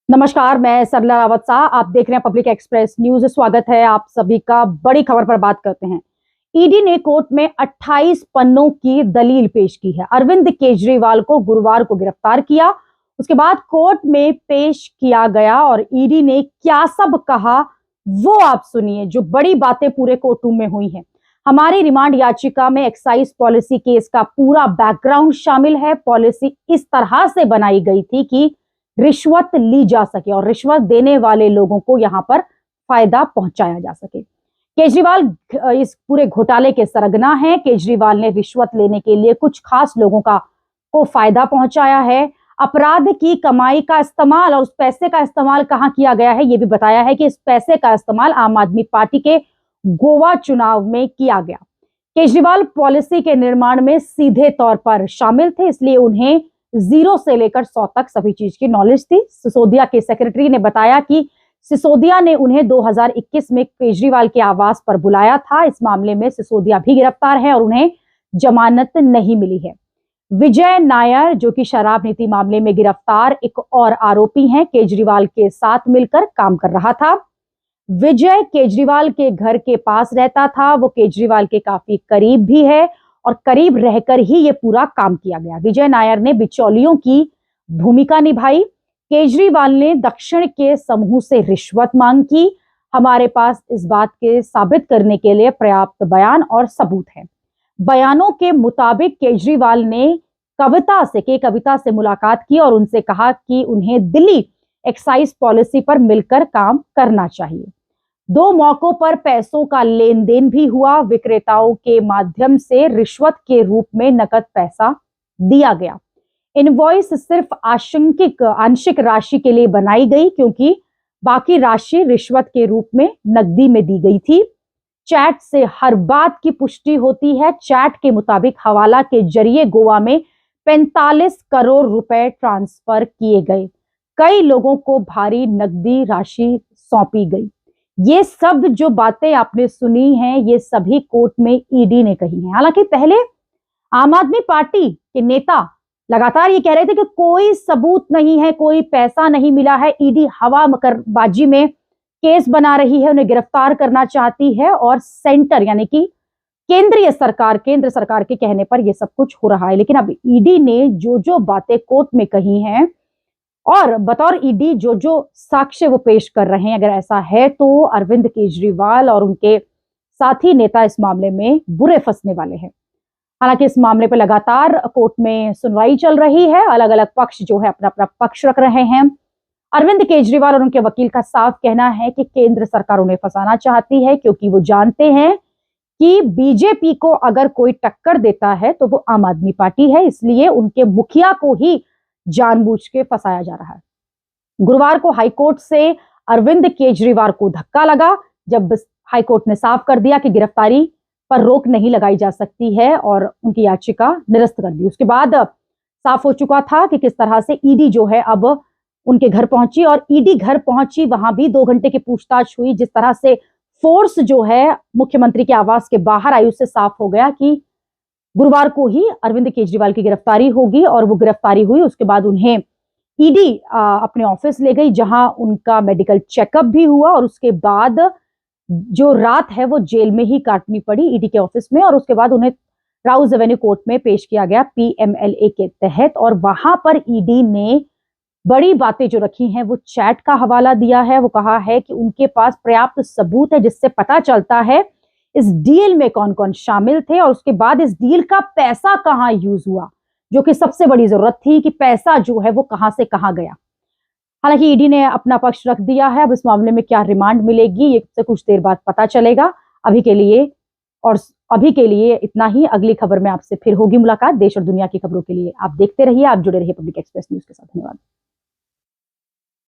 नमस्कार, मैं सरला रावत शाह। आप देख रहे हैं पब्लिक एक्सप्रेस न्यूज। स्वागत है आप सभी का। बड़ी खबर पर बात करते हैं। ईडी ने कोर्ट में 28 पन्नों की दलील पेश की है। अरविंद केजरीवाल को गुरुवार को गिरफ्तार किया, उसके बाद कोर्ट में पेश किया गया और ईडी ने क्या सब कहा वो आप सुनिए। जो बड़ी बातें पूरे कोर्ट रूम में हुई हैं। हमारी रिमांड याचिका में एक्साइज पॉलिसी केस का पूरा बैकग्राउंड शामिल है। पॉलिसी इस तरह से बनाई गई थी कि रिश्वत ली जा सके और रिश्वत देने वाले लोगों को यहां पर फायदा पहुंचाया जा सके। केजरीवाल इस पूरे घोटाले के सरगना हैं। केजरीवाल ने रिश्वत लेने के लिए कुछ खास लोगों को फायदा पहुंचाया है। अपराध की कमाई का इस्तेमाल और उस पैसे का इस्तेमाल कहां किया गया है, यह भी बताया है कि इस पैसे का इस्तेमाल आम आदमी पार्टी के गोवा चुनाव में किया गया। केजरीवाल पॉलिसी के निर्माण में सीधे तौर पर शामिल थे, इसलिए उन्हें 0 से लेकर 100 तक सभी चीज की नॉलेज थी। सिसोदिया के सेक्रेटरी ने बताया कि सिसोदिया ने उन्हें 2021 में केजरीवाल के आवास पर बुलाया था। इस मामले में सिसोदिया भी गिरफ्तार है और उन्हें जमानत नहीं मिली है। विजय नायर, जो कि शराब नीति मामले में गिरफ्तार एक और आरोपी हैं, केजरीवाल के साथ मिलकर काम कर रहा था। विजय केजरीवाल के घर के पास रहता था, वो केजरीवाल के काफी करीब भी है और करीब रहकर ही ये पूरा काम किया गया। विजय नायर ने बिचौलियों की भूमिका निभाई। केजरीवाल ने दक्षिण के समूह से रिश्वत मांग की। हमारे पास इस बात के साबित करने के लिए पर्याप्त बयान और सबूत है। बयानों के मुताबिक केजरीवाल ने कविता से मुलाकात की और उनसे कहा कि उन्हें दिल्ली एक्साइज पॉलिसी पर मिलकर काम करना चाहिए। 2 मौकों पर पैसों का लेन देन भी हुआ। विक्रेताओं के माध्यम से रिश्वत के रूप में नकद पैसा दिया गया। इनवॉइस सिर्फ आंशिक राशि के लिए बनाई गई, क्योंकि बाकी राशि रिश्वत के रूप में नकदी में दी गई थी। चैट से हर बात की पुष्टि होती है। चैट के मुताबिक हवाला के जरिए गोवा में 45 करोड़ रुपए ट्रांसफर किए गए। कई लोगों को भारी नकदी राशि सौंपी गई। ये सब जो बातें आपने सुनी हैं, ये सभी कोर्ट में ईडी ने कही हैं। हालांकि पहले आम आदमी पार्टी के नेता लगातार ये कह रहे थे कि कोई सबूत नहीं है, कोई पैसा नहीं मिला है, ईडी हवाबाजी में केस बना रही है, उन्हें गिरफ्तार करना चाहती है और सेंटर यानी कि केंद्र सरकार के कहने पर यह सब कुछ हो रहा है। लेकिन अब ईडी ने जो बातें कोर्ट में कही हैं और बतौर ईडी जो साक्ष्य वो पेश कर रहे हैं, अगर ऐसा है तो अरविंद केजरीवाल और उनके साथी नेता इस मामले में बुरे फंसने वाले हैं। हालांकि इस मामले पर लगातार कोर्ट में सुनवाई चल रही है। अलग अलग पक्ष जो है अपना अपना पक्ष रख रहे हैं। अरविंद केजरीवाल और उनके वकील का साफ कहना है कि केंद्र सरकार उन्हें फंसाना चाहती है, क्योंकि वो जानते हैं कि बीजेपी को अगर कोई टक्कर देता है तो वो आम आदमी पार्टी है, इसलिए उनके मुखिया को ही जानबूझ के फंसाया जा रहा है। गुरुवार को हाईकोर्ट से अरविंद केजरीवाल को धक्का लगा, जब हाईकोर्ट ने साफ कर दिया कि गिरफ्तारी पर रोक नहीं लगाई जा सकती है और उनकी याचिका निरस्त कर दी। उसके बाद साफ हो चुका था कि किस तरह से ईडी जो है अब उनके घर पहुंची और ईडी घर पहुंची, वहां भी 2 घंटे की पूछताछ हुई। जिस तरह से फोर्स जो है मुख्यमंत्री के आवास के बाहर आई, उससे साफ हो गया कि गुरुवार को ही अरविंद केजरीवाल की गिरफ्तारी होगी। और वो गिरफ्तारी हुई, उसके बाद उन्हें ईडी अपने ऑफिस ले गई, जहां उनका मेडिकल चेकअप भी हुआ और उसके बाद जो रात है वो जेल में ही काटनी पड़ी ईडी के ऑफिस में। और उसके बाद उन्हें राउज एवेन्यू कोर्ट में पेश किया गया पीएमएलए के तहत। और वहां पर ईडी ने बड़ी बातें जो रखी हैं वो चैट का हवाला दिया है। वो कहा है कि उनके पास पर्याप्त सबूत है जिससे पता चलता है इस डील में कौन कौन शामिल थे और उसके बाद इस डील का पैसा कहां यूज हुआ, जो कि सबसे बड़ी जरूरत थी कि पैसा जो है वो कहां से कहां गया। हालांकि ईडी ने अपना पक्ष रख दिया है। अब इस मामले में क्या रिमांड मिलेगी, ये कुछ देर बाद पता चलेगा। अभी के लिए इतना ही। अगली खबर में आपसे फिर होगी मुलाकात। देश और दुनिया की खबरों के लिए आप देखते रहिए, आप जुड़े रहिए पब्लिक एक्सप्रेस न्यूज के साथ। धन्यवाद।